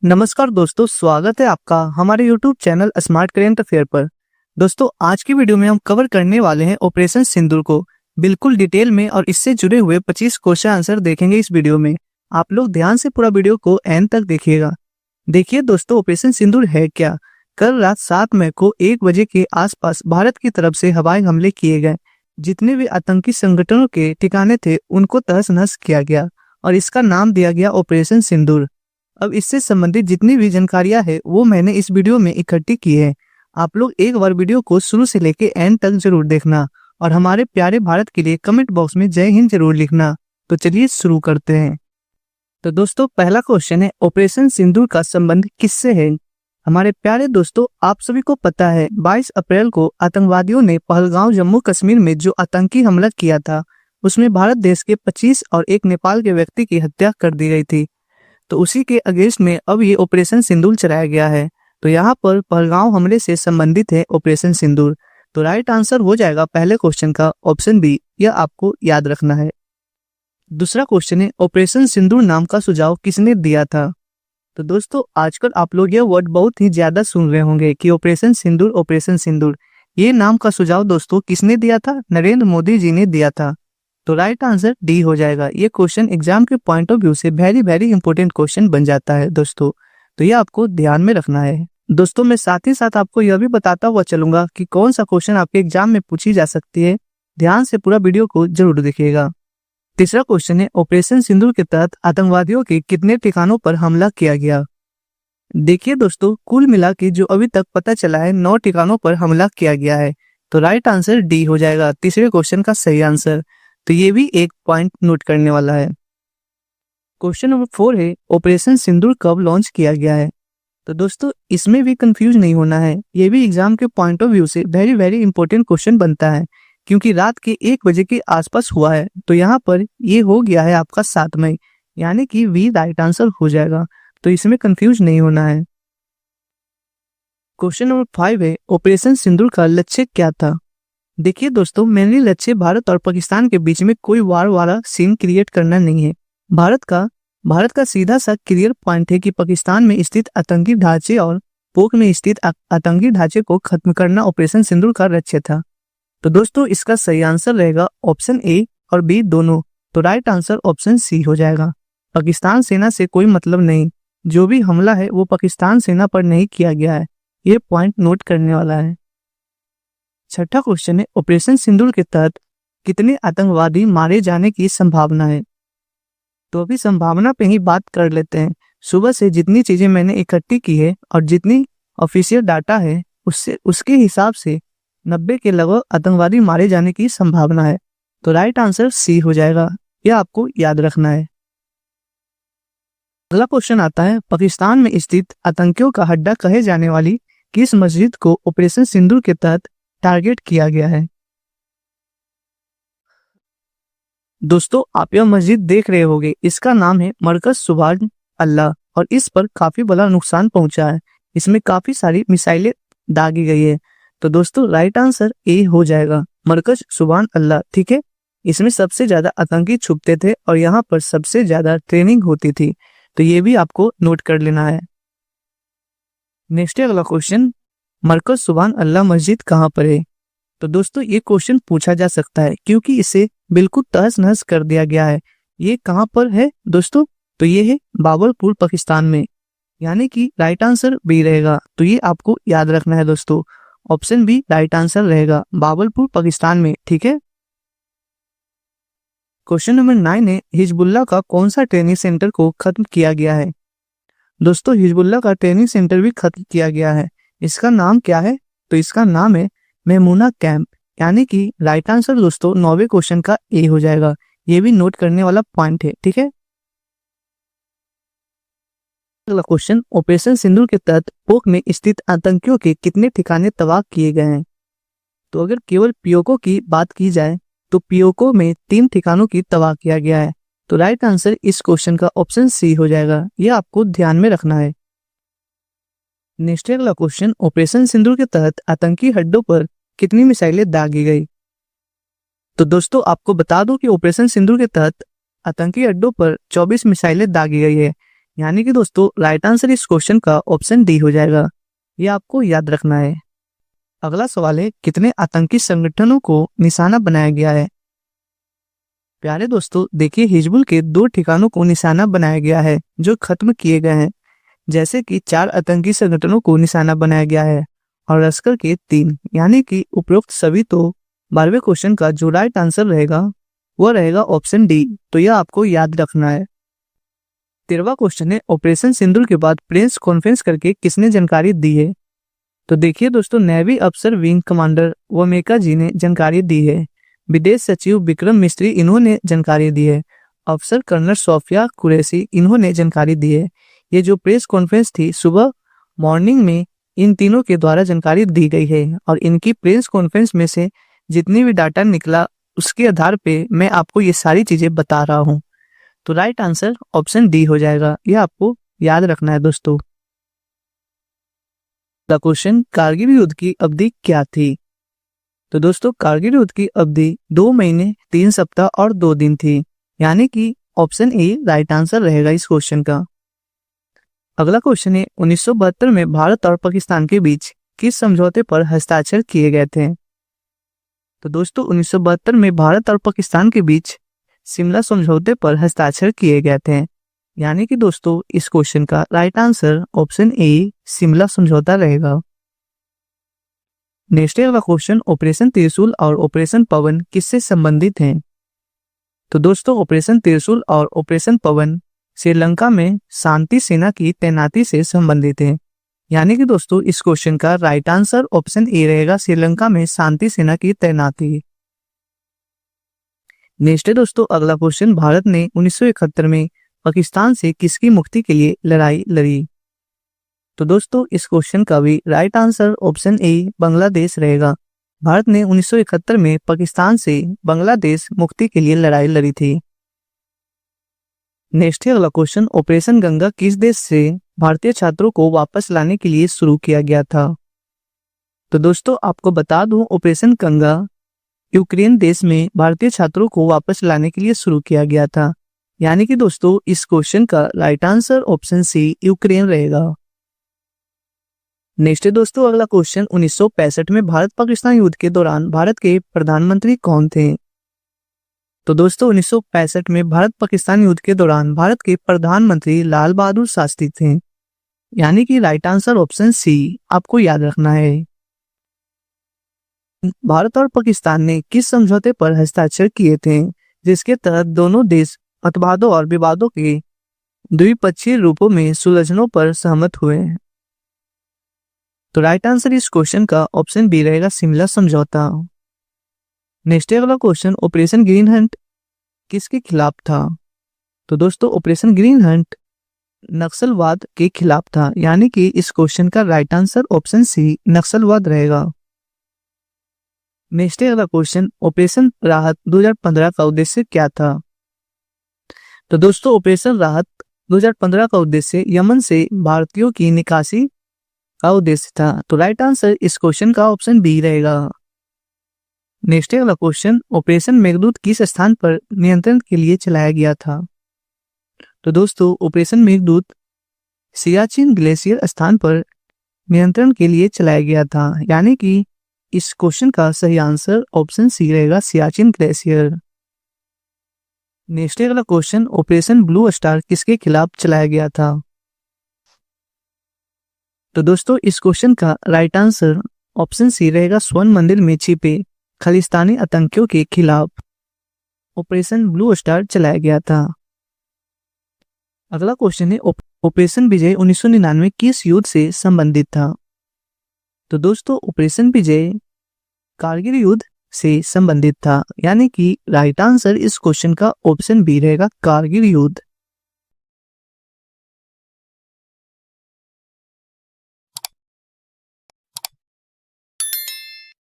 नमस्कार दोस्तों, स्वागत है आपका हमारे YouTube channel smart current affair पर। दोस्तों, आज की वीडियो में हम कवर करने वाले हैं ऑपरेशन सिंदूर को बिल्कुल डिटेल में और इससे जुड़े हुए 25 क्वेश्चन आंसर देखेंगे इस वीडियो में। आप लोग ध्यान से पूरा वीडियो को एंड तक देखिएगा। देखिए दोस्तों, ऑपरेशन सिंदूर है क्या। कल रात 7 मई को 1 बजे के आसपास भारत की तरफ से हवाई हमले किए गए। जितने भी आतंकी संगठनों के ठिकाने थे उनको तहस नहस किया गया और इसका नाम दिया गया ऑपरेशन सिंदूर। अब इससे संबंधित जितनी भी जानकारियां है वो मैंने इस वीडियो में इकट्ठी की है। आप लोग एक बार वीडियो को शुरू से लेके एंड तक जरूर देखना और हमारे प्यारे भारत के लिए कमेंट बॉक्स में जय हिंद जरूर लिखना। तो चलिए शुरू करते हैं। तो दोस्तों, पहला क्वेश्चन है, ऑपरेशन सिंदूर का संबंध किससे है। हमारे प्यारे दोस्तों, आप सभी को पता है 22 अप्रैल को आतंकवादियों ने पहलगांव जम्मू कश्मीर में जो आतंकी हमला किया था उसमें भारत देश के 25 और एक नेपाल के व्यक्ति की हत्या कर दी गई थी। तो उसी के अगेंस्ट में अब ये ऑपरेशन सिंदूर चलाया गया है। तो यहाँ पर पहलगांव हमले से संबंधित है ऑपरेशन सिंदूर। तो राइट आंसर हो जाएगा पहले क्वेश्चन का ऑप्शन बी, यह आपको याद रखना है। दूसरा क्वेश्चन है, ऑपरेशन सिंदूर नाम का सुझाव किसने दिया था। तो दोस्तों, आजकल आप लोग ये वर्ड बहुत ही ज्यादा सुन रहे होंगे कि ऑपरेशन सिंदूर ऑपरेशन सिंदूर। ये नाम का सुझाव दोस्तों किसने दिया था, नरेंद्र मोदी जी ने दिया था। तो राइट आंसर डी हो जाएगा। ये क्वेश्चन एग्जाम के पॉइंट ऑफ व्यू से वेरी इंपॉर्टेंट क्वेश्चन बन जाता है दोस्तों। तो ये आपको ध्यान में रखना है। दोस्तों, मैं साथ ही साथ आपको यह भी बताता हुआ चलूंगा कि कौन सा क्वेश्चन आपके एग्जाम में पूछी जा सकती है। ध्यान से पूरा वीडियो को जरूर देखिएगा। तीसरा क्वेश्चन है, ऑपरेशन सिंदूर के तहत आतंकवादियों के कितने ठिकानों पर हमला किया गया। देखिए दोस्तों, कुल मिला के जो अभी तक पता चला है 9 ठिकानों पर हमला किया गया है। तो राइट आंसर डी हो जाएगा, तीसरे क्वेश्चन का सही आंसर। तो ये भी एक पॉइंट नोट करने वाला है। क्वेश्चन नंबर 4 है, ऑपरेशन सिंदूर कब लॉन्च किया गया है। तो दोस्तों, इसमें भी कंफ्यूज नहीं होना है। ये भी एग्जाम के पॉइंट ऑफ व्यू से वेरी इंपॉर्टेंट क्वेश्चन बनता है क्योंकि रात के 1 बजे के आसपास हुआ है। तो यहाँ पर ये हो गया है आपका 7 मई, यानी कि वी राइट आंसर हो जाएगा। तो इसमें कंफ्यूज नहीं होना है। क्वेश्चन नंबर 5 है, ऑपरेशन सिंदूर का लक्ष्य क्या था। देखिए दोस्तों, मेनली लक्ष्य भारत और पाकिस्तान के बीच में कोई वार वाला सीन क्रिएट करना नहीं है। भारत का सीधा सा क्लियर पॉइंट है कि पाकिस्तान में स्थित आतंकी ढांचे और पोक में स्थित आतंकी ढांचे को खत्म करना ऑपरेशन सिंदूर का लक्ष्य था। तो दोस्तों, इसका सही आंसर रहेगा ऑप्शन ए और बी दोनों। तो राइट आंसर ऑप्शन सी हो जाएगा। पाकिस्तान सेना से कोई मतलब नहीं, जो भी हमला है वो पाकिस्तान सेना पर नहीं किया गया है। ये पॉइंट नोट करने वाला है। छठा क्वेश्चन है, ऑपरेशन सिंदूर के तहत कितने आतंकवादी मारे जाने की संभावना है। तो अभी संभावना पे ही बात कर लेते हैं। सुबह से जितनी चीजें मैंने इकट्ठी की है और जितनी ऑफिशियल डाटा है उसके हिसाब से 90 के लगभग आतंकवादी मारे जाने की संभावना है। तो राइट आंसर सी हो जाएगा, यह आपको याद रखना है। अगला क्वेश्चन आता है, पाकिस्तान में स्थित आतंकियों का अड्डा कहे जाने वाली किस मस्जिद को ऑपरेशन सिंदूर के तहत टारगेट किया गया है। दोस्तों, आप यह मस्जिद देख रहे होंगे, इसका नाम है मरकज सुभान अल्लाह और इस पर काफी बड़ा नुकसान पहुंचा है। इसमें काफी सारी मिसाइलें दागी गई है। तो दोस्तों, राइट आंसर ए हो जाएगा, मरकज सुभान अल्लाह। ठीक है, इसमें सबसे ज्यादा आतंकी छुपते थे और यहाँ पर सबसे ज्यादा ट्रेनिंग होती थी। तो ये भी आपको नोट कर लेना है। नेक्स्ट अगला क्वेश्चन, मरकज सुभान अल्लाह मस्जिद कहाँ पर है। तो दोस्तों, ये क्वेश्चन पूछा जा सकता है क्योंकि इसे बिल्कुल तहस नहस कर दिया गया है। ये कहाँ पर है दोस्तों, तो ये है बाबरपुर पाकिस्तान में, यानी कि राइट आंसर बी रहेगा। तो ये आपको याद रखना है दोस्तों, ऑप्शन बी राइट आंसर रहेगा, बाबरपुर पाकिस्तान में। ठीक है। क्वेश्चन नंबर 9 है, हिजबुल्लाह का कौन सा ट्रेनिंग सेंटर को खत्म किया गया है। दोस्तों, हिजबुल्लाह का ट्रेनिंग सेंटर भी खत्म किया गया है। इसका नाम क्या है, तो इसका नाम है मेमूना कैंप, यानी कि राइट आंसर दोस्तों 9वें क्वेश्चन का ए हो जाएगा। ये भी नोट करने वाला पॉइंट है। ठीक है। अगला क्वेश्चन, ऑपरेशन सिंदूर के तहत पोक में स्थित आतंकियों के कितने ठिकाने तबाह किए गए हैं। तो अगर केवल पीओको की बात की जाए तो पीओको में 3 ठिकानों की तबाह किया गया है। तो राइट आंसर इस क्वेश्चन का ऑप्शन सी हो जाएगा। यह आपको ध्यान में रखना है। नेक्स्ट अगला क्वेश्चन, ऑपरेशन सिंदूर के तहत आतंकी अड्डों पर कितनी मिसाइलें दागी गई। तो दोस्तों, आपको बता दूं कि ऑपरेशन सिंदूर के तहत आतंकी अड्डों पर 24 मिसाइलें दागी गई है। यानी कि दोस्तों राइट आंसर इस क्वेश्चन का ऑप्शन डी हो जाएगा। ये आपको याद रखना है। अगला सवाल है, कितने आतंकी संगठनों को निशाना बनाया गया है? प्यारे दोस्तों देखिए, हिजबुल के 2 ठिकानों को निशाना बनाया गया है जो खत्म किए गए हैं, जैसे कि 4 आतंकी संगठनों को निशाना बनाया गया है और लश्कर के 3, यानी कि उपरोक्त सभी। तो 12वें क्वेश्चन का जो राइट आंसर रहेगा वो रहेगा ऑप्शन डी। तो यह आपको याद रखना है। 13वां क्वेश्चन है, ऑपरेशन सिंदूर के बाद प्रेस कॉन्फ्रेंस करके किसने जानकारी दी है? तो देखिए दोस्तों, नेवी अफसर विंग कमांडर वमेका जी ने जानकारी दी है। विदेश सचिव विक्रम मिस्त्री इन्होंने जानकारी दी है। अफसर कर्नल सोफिया कुरैशी इन्होंने जानकारी दी है। ये जो प्रेस कॉन्फ्रेंस थी सुबह मॉर्निंग में, इन तीनों के द्वारा जानकारी दी गई है और इनकी प्रेस कॉन्फ्रेंस में से जितनी भी डाटा निकला उसके आधार पे मैं आपको ये सारी चीजें बता रहा हूँ। तो राइट आंसर ऑप्शन डी हो जाएगा। ये आपको याद रखना है दोस्तों। अगला क्वेश्चन, कारगिल युद्ध की अवधि क्या थी? तो दोस्तों कारगिल युद्ध की अवधि 2 महीने 3 सप्ताह और 2 दिन थी, यानी कि ऑप्शन ए राइट आंसर रहेगा इस क्वेश्चन का। अगला क्वेश्चन है, 1972 में भारत और पाकिस्तान के बीच किस समझौते पर हस्ताक्षर किए गए थे? तो दोस्तों 1972 में भारत और पाकिस्तान के बीच शिमला समझौते पर हस्ताक्षर किए गए थे, यानी कि दोस्तों इस क्वेश्चन का right answer option A Shimla समझौता रहेगा। नेक्स्ट अगला क्वेश्चन, ऑपरेशन त्रिशूल और ऑपरेशन पवन किससे संबंधित हैं? तो दोस्तों ऑपरेशन त्रिशूल और ऑपरेशन पवन श्रीलंका में शांति सेना की तैनाती से संबंधित है, यानी कि दोस्तों इस क्वेश्चन का राइट आंसर ऑप्शन ए रहेगा, श्रीलंका में शांति सेना की तैनाती। नेक्स्ट है दोस्तों अगला क्वेश्चन, भारत ने 1971 में पाकिस्तान से किसकी मुक्ति के लिए लड़ाई लड़ी? तो दोस्तों इस क्वेश्चन का भी right answer option A Bangladesh रहेगा। भारत ने 1971 में पाकिस्तान से बांग्लादेश मुक्ति के लिए लड़ाई लड़ी थी। नेक्स्ट है अगला क्वेश्चन, ऑपरेशन गंगा किस देश से भारतीय छात्रों को वापस लाने के लिए शुरू किया गया था? तो दोस्तों आपको बता दूं, ऑपरेशन गंगा यूक्रेन देश में भारतीय छात्रों को वापस लाने के लिए शुरू किया गया था, यानी कि दोस्तों इस क्वेश्चन का right answer option C Ukraine रहेगा। नेक्स्ट है दोस्तों अगला क्वेश्चन, 1965 में भारत पाकिस्तान युद्ध के दौरान भारत के प्रधानमंत्री कौन थे? तो दोस्तों 1965 में भारत पाकिस्तान युद्ध के दौरान भारत के प्रधानमंत्री लाल बहादुर शास्त्री थे, यानी कि राइट आंसर ऑप्शन सी आपको याद रखना है। भारत और पाकिस्तान ने किस समझौते पर हस्ताक्षर किए थे जिसके तहत दोनों देश मतभेदों और विवादों के द्विपक्षीय रूपों में सुलझनों पर सहमत हुए? तो राइट आंसर इस क्वेश्चन का ऑप्शन बी रहेगा, शिमला समझौता। नेक्स्ट अगला क्वेश्चन, ऑपरेशन ग्रीन हंट किसके खिलाफ था? तो दोस्तों ऑपरेशन ग्रीन हंट नक्सलवाद के खिलाफ था, यानी कि इस क्वेश्चन का राइट आंसर ऑप्शन सी नक्सलवाद रहेगा। नेक्स्ट अगला क्वेश्चन, ऑपरेशन राहत 2015 का उद्देश्य क्या था? तो दोस्तों ऑपरेशन राहत 2015 का उद्देश्य यमन से भारतीयों की निकासी का उद्देश्य था। तो राइट आंसर इस क्वेश्चन का ऑप्शन बी रहेगा। नेक्स्ट अगला क्वेश्चन, ऑपरेशन मेघदूत किस स्थान पर नियंत्रण के लिए चलाया गया था? तो दोस्तों ऑपरेशन मेघदूत सियाचिन ग्लेशियर स्थान पर नियंत्रण के लिए चलाया गया था, यानी कि इस क्वेश्चन का सही आंसर ऑप्शन सी रहेगा, सियाचिन ग्लेशियर। नेक्स्ट अगला क्वेश्चन, ऑपरेशन ब्लू स्टार किसके खिलाफ चलाया गया था? तो दोस्तों इस क्वेश्चन का राइट आंसर ऑप्शन सी रहेगा, स्वर्ण मंदिर में छिपे खालिस्तानी आतंकियों के खिलाफ ऑपरेशन ब्लू स्टार चलाया गया था। अगला क्वेश्चन है, ऑपरेशन विजय 1999 किस युद्ध से संबंधित था? तो दोस्तों ऑपरेशन विजय कारगिल युद्ध से संबंधित था, यानी कि राइट आंसर इस क्वेश्चन का ऑप्शन बी रहेगा, कारगिल युद्ध।